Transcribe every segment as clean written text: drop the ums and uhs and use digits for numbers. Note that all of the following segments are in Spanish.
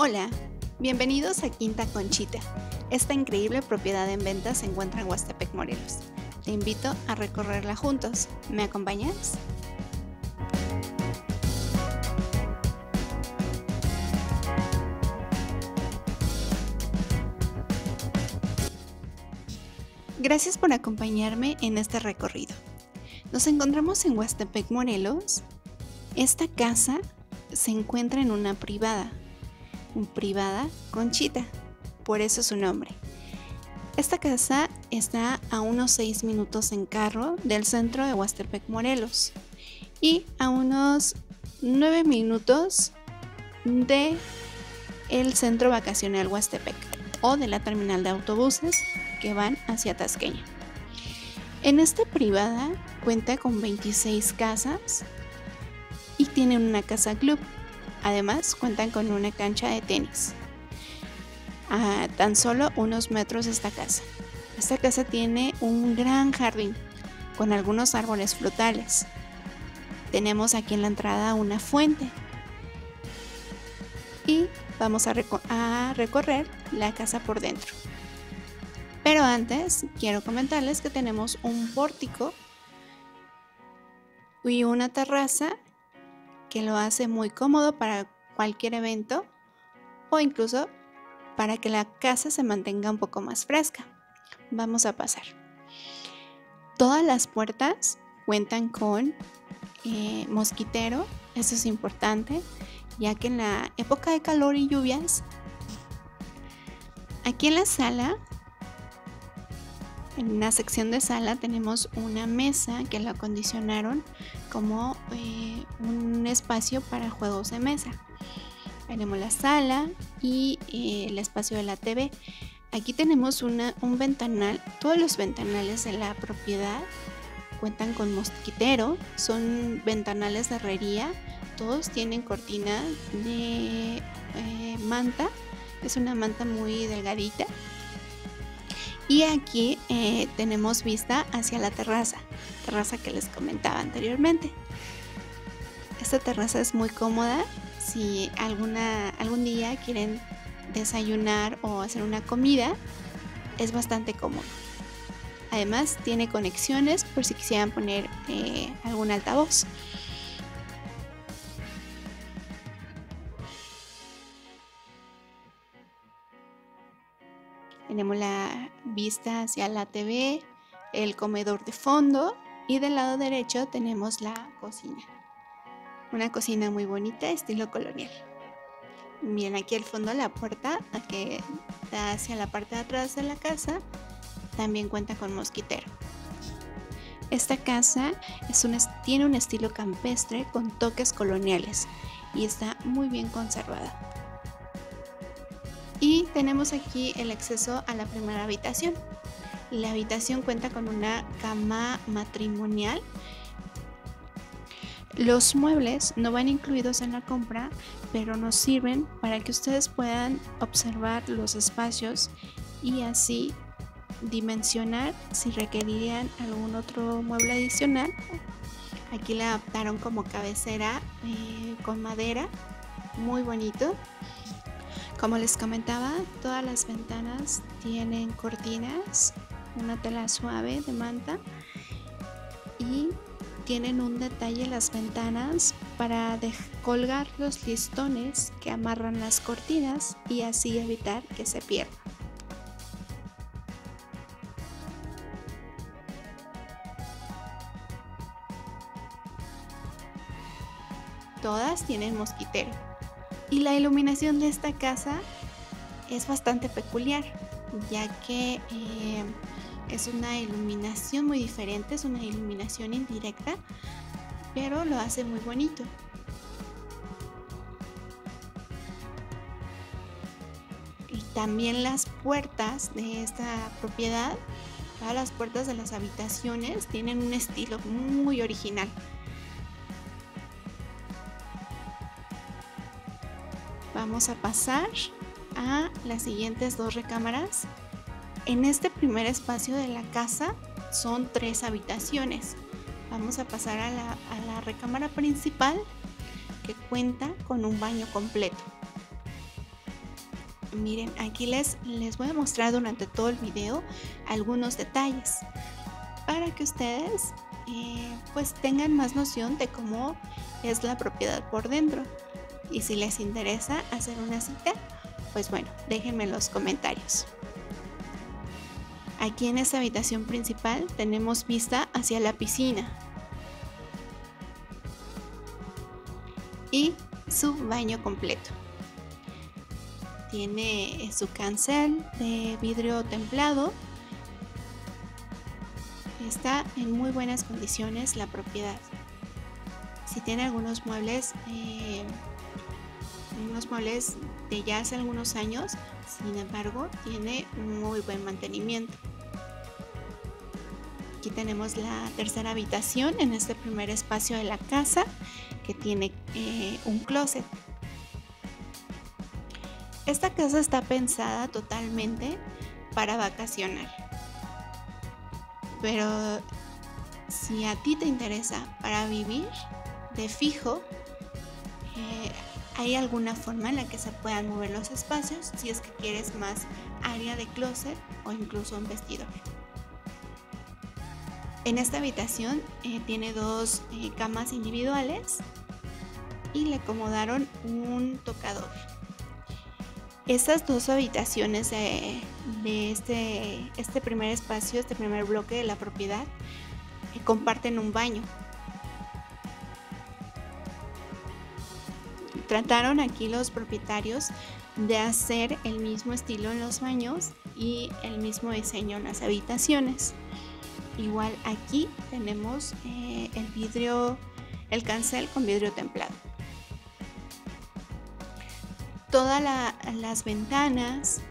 Hola, bienvenidos a Quinta Conchita. Esta increíble propiedad en venta se encuentra en Huastepec, Morelos. Te invito a recorrerla juntos. ¿Me acompañas? Gracias por acompañarme en este recorrido. Nos encontramos en Huastepec, Morelos. Esta casa se encuentra en una privada Conchita, por eso su nombre. Esta casa está a unos 6 minutos en carro del centro de Huastepec, Morelos, y a unos 9 minutos de el centro vacacional Huastepec o de la terminal de autobuses que van hacia Tasqueña. En esta privada cuenta con 26 casas y tiene una casa club. Además, cuentan con una cancha de tenis. A tan solo unos metros de esta casa. Esta casa tiene un gran jardín con algunos árboles frutales. Tenemos aquí en la entrada una fuente. Y vamos a recorrer la casa por dentro. Pero antes, quiero comentarles que tenemos un pórtico y una terraza que lo hace muy cómodo para cualquier evento o incluso para que la casa se mantenga un poco más fresca. Vamos a pasar. Todas las puertas cuentan con mosquitero. Eso es importante, ya que en la época de calor y lluvias, aquí en la sala, en la sección de sala, tenemos una mesa que la acondicionaron como un espacio para juegos de mesa. Tenemos la sala y el espacio de la TV. Aquí tenemos un ventanal. Todos los ventanales de la propiedad cuentan con mosquitero. Son ventanales de herrería. Todos tienen cortina de manta. Es una manta muy delgadita. Y aquí tenemos vista hacia la terraza que les comentaba anteriormente. Esta terraza es muy cómoda si algún día quieren desayunar o hacer una comida. Es bastante cómodo. Además tiene conexiones por si quisieran poner algún altavoz. Tenemos la vista hacia la TV, el comedor de fondo y del lado derecho tenemos la cocina. Una cocina muy bonita, estilo colonial. Bien, aquí al fondo la puerta que da hacia la parte de atrás de la casa también cuenta con mosquitero. Esta casa tiene un estilo campestre con toques coloniales y está muy bien conservada. Y tenemos aquí el acceso a la primera habitación. La habitación cuenta con una cama matrimonial. Los muebles no van incluidos en la compra, pero nos sirven para que ustedes puedan observar los espacios y así dimensionar si requerirían algún otro mueble adicional. Aquí la adaptaron como cabecera con madera, muy bonito. Como les comentaba, todas las ventanas tienen cortinas, una tela suave de manta y tienen un detalle las ventanas para colgar los listones que amarran las cortinas y así evitar que se pierdan. Todas tienen mosquitero. Y la iluminación de esta casa es bastante peculiar, ya que es una iluminación muy diferente, es una iluminación indirecta, pero lo hace muy bonito. Y también las puertas de esta propiedad, todas las puertas de las habitaciones tienen un estilo muy original. Vamos a pasar a las siguientes dos recámaras. En este primer espacio de la casa son 3 habitaciones. Vamos a pasar a la recámara principal, que cuenta con un baño completo. Miren, aquí les voy a mostrar durante todo el video algunos detalles para que ustedes pues tengan más noción de cómo es la propiedad por dentro. Y si les interesa hacer una cita, pues bueno, déjenme en los comentarios. Aquí en esta habitación principal tenemos vista hacia la piscina y su baño completo. Tiene su cancel de vidrio templado. Está en muy buenas condiciones la propiedad. Si tiene algunos muebles de ya hace algunos años, sin embargo, tiene muy buen mantenimiento. Aquí tenemos la tercera habitación en este primer espacio de la casa, que tiene un closet. Esta casa está pensada totalmente para vacacionar. Pero si a ti te interesa para vivir de fijo, hay alguna forma en la que se puedan mover los espacios si es que quieres más área de closet o incluso un vestidor. En esta habitación tiene dos camas individuales y le acomodaron un tocador. Estas dos habitaciones de este primer espacio, este primer bloque de la propiedad, comparten un baño. Trataron aquí los propietarios de hacer el mismo estilo en los baños y el mismo diseño en las habitaciones. Igual aquí tenemos el cancel con vidrio templado. Todas las ventanas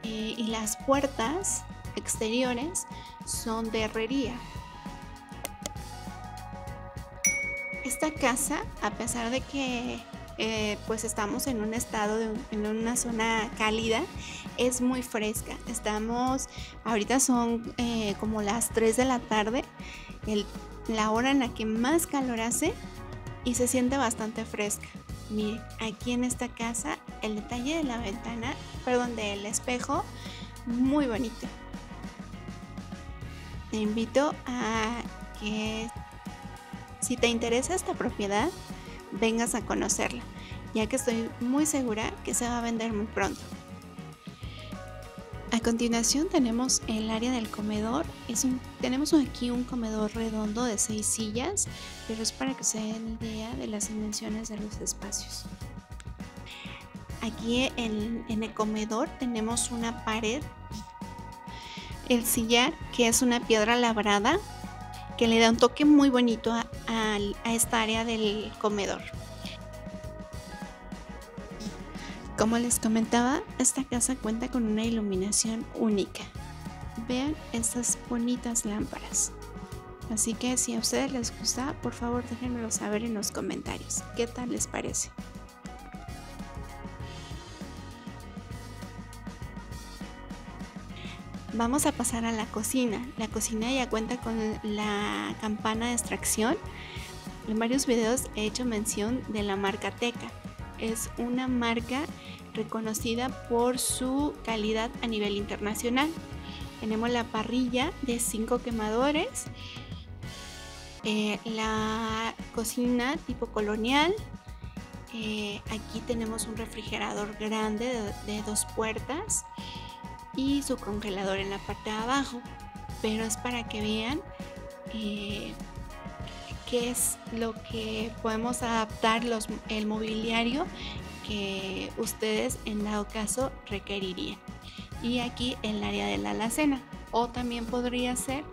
y las puertas exteriores son de herrería. Esta casa, a pesar de que pues estamos en un estado, en una zona cálida, es muy fresca. Ahorita son como las 3 de la tarde, la hora en la que más calor hace, y se siente bastante fresca. Miren, aquí en esta casa el detalle de la ventana, del espejo, muy bonito. Te invito a que, si te interesa esta propiedad, vengas a conocerla, ya que estoy muy segura que se va a vender muy pronto. A continuación tenemos el área del comedor. Tenemos aquí un comedor redondo de 6 sillas, pero es para que se den idea de las dimensiones de los espacios. Aquí en el comedor tenemos una pared, el sillar, que es una piedra labrada, que le da un toque muy bonito a esta área del comedor. Como les comentaba, esta casa cuenta con una iluminación única. Vean estas bonitas lámparas. Así que si a ustedes les gusta, por favor déjenmelo saber en los comentarios. ¿Qué tal les parece? Vamos a pasar a la cocina. La cocina ya cuenta con la campana de extracción. En varios videos he hecho mención de la marca Teka. Es una marca reconocida por su calidad a nivel internacional. Tenemos la parrilla de 5 quemadores, la cocina tipo colonial. Aquí tenemos un refrigerador grande de 2 puertas y su congelador en la parte de abajo, pero es para que vean qué es lo que podemos adaptar el mobiliario que ustedes en dado caso requerirían. Y aquí el área de la alacena, o también podría ser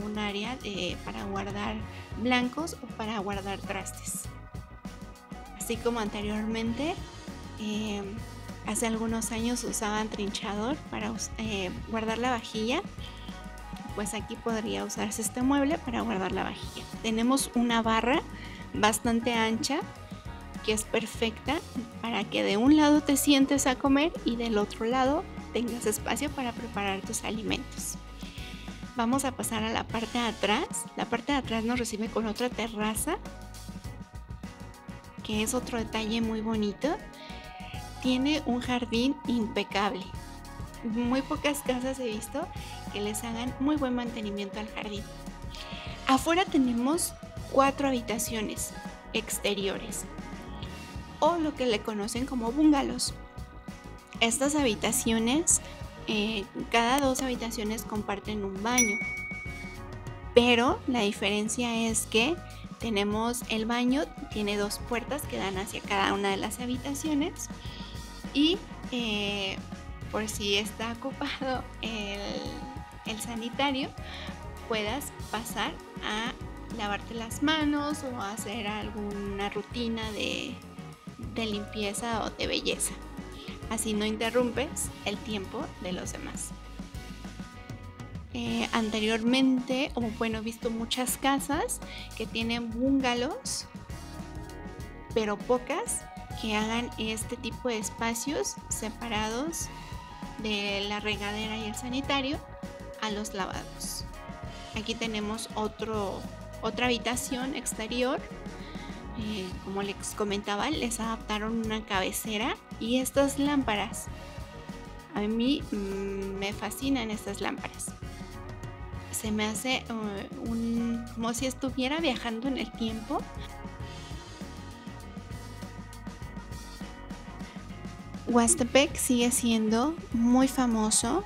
un área para guardar blancos o para guardar trastes. Así como anteriormente, hace algunos años usaban trinchador para guardar la vajilla, pues aquí podría usarse este mueble para guardar la vajilla. Tenemos una barra bastante ancha que es perfecta para que de un lado te sientes a comer y del otro lado tengas espacio para preparar tus alimentos. Vamos a pasar a la parte de atrás. La parte de atrás nos recibe con otra terraza, que es otro detalle muy bonito. tiene un jardín impecable. Muy pocas casas he visto que les hagan muy buen mantenimiento al jardín. Afuera tenemos 4 habitaciones exteriores, o lo que le conocen como bungalows. Estas habitaciones, cada 2 habitaciones comparten un baño, pero la diferencia es que tenemos el baño, tiene 2 puertas que dan hacia cada una de las habitaciones, y por si está ocupado el sanitario, puedas pasar a lavarte las manos o hacer alguna rutina de limpieza o de belleza. Así no interrumpes el tiempo de los demás. Anteriormente, he visto muchas casas que tienen bungalows, pero pocas que hagan este tipo de espacios separados de la regadera y el sanitario a los lavados. Aquí tenemos otra habitación exterior. Como les comentaba, les adaptaron una cabecera y estas lámparas. A mí me fascinan estas lámparas. Se me hace como si estuviera viajando en el tiempo. Huastepec sigue siendo muy famoso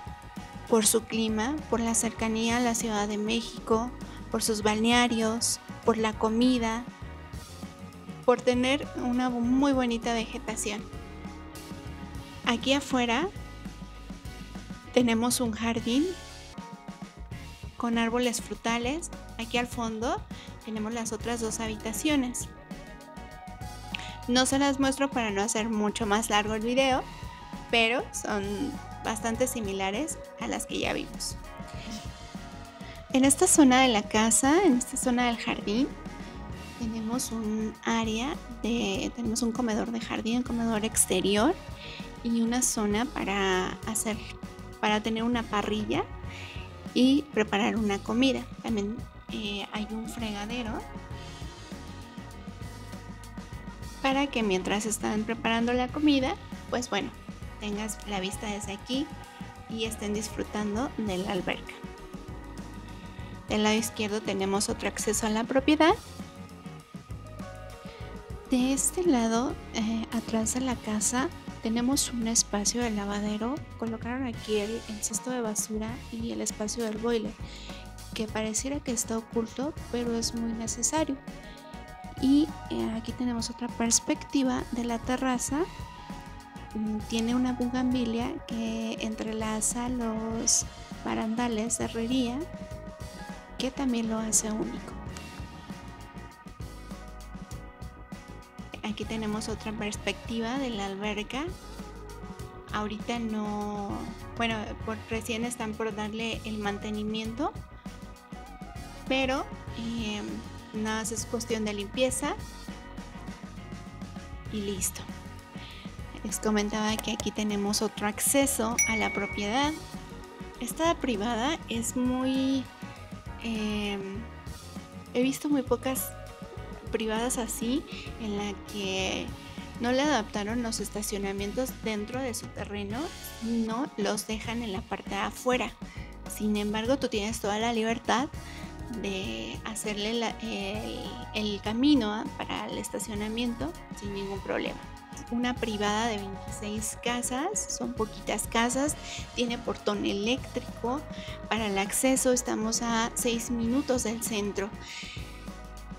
por su clima, por la cercanía a la Ciudad de México, por sus balnearios, por la comida, por tener una muy bonita vegetación. Aquí afuera tenemos un jardín con árboles frutales. Aquí al fondo tenemos las otras 2 habitaciones. No se las muestro para no hacer mucho más largo el video, pero son bastante similares a las que ya vimos. En esta zona de la casa, en esta zona del jardín, tenemos un área tenemos un comedor de jardín, un comedor exterior y una zona para tener una parrilla y preparar una comida. También hay un fregadero para que mientras están preparando la comida, pues bueno, tengas la vista desde aquí y estén disfrutando de la alberca. Del lado izquierdo tenemos otro acceso a la propiedad. De este lado, atrás de la casa, tenemos un espacio de lavadero. Colocaron aquí el cesto de basura y el espacio del boiler, que pareciera que está oculto, pero es muy necesario. Y aquí tenemos otra perspectiva de la terraza. Tiene una bugambilia que entrelaza los barandales de herrería, que también lo hace único. Aquí tenemos otra perspectiva de la alberca. Ahorita recién están por darle el mantenimiento, pero nada más es cuestión de limpieza y listo. Les comentaba que aquí tenemos otro acceso a la propiedad. Esta privada es muy... he visto muy pocas privadas así, en la que no le adaptaron los estacionamientos dentro de su terreno, no los dejan en la parte de afuera. Sin embargo, tú tienes toda la libertad de hacerle el camino para el estacionamiento sin ningún problema. Una privada de 26 casas, son poquitas casas, tiene portón eléctrico para el acceso. Estamos a 6 minutos del centro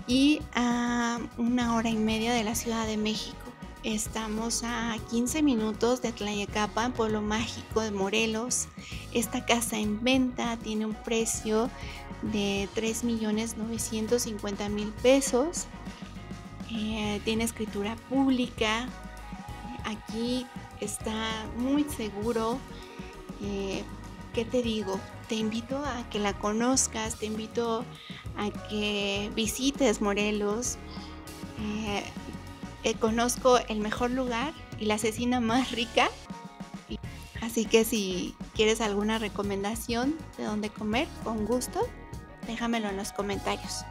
y a 1 hora y media de la Ciudad de México. Estamos a 15 minutos de Tlayacapa, pueblo mágico de Morelos. Esta casa en venta tiene un precio de 3.950.000 pesos. Tiene escritura pública. Aquí está muy seguro. ¿Qué te digo? Te invito a que la conozcas, te invito a que visites Morelos. Conozco el mejor lugar y la cecina más rica. Así que si quieres alguna recomendación de dónde comer, con gusto, déjamelo en los comentarios.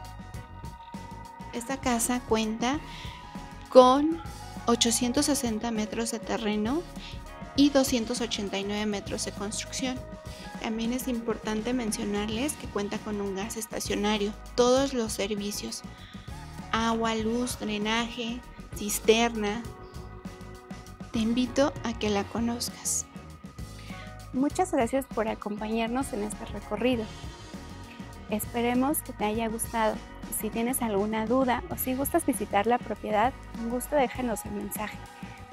Esta casa cuenta con 860 metros de terreno y 289 metros de construcción. También es importante mencionarles que cuenta con un gas estacionario, todos los servicios, agua, luz, drenaje, cisterna. Te invito a que la conozcas. Muchas gracias por acompañarnos en este recorrido. Esperemos que te haya gustado. Si tienes alguna duda o si gustas visitar la propiedad, con gusto déjanos un mensaje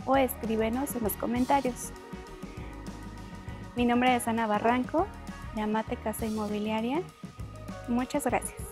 o escríbenos en los comentarios. Mi nombre es Ana Barranco, de Amate Casa Inmobiliaria. Muchas gracias.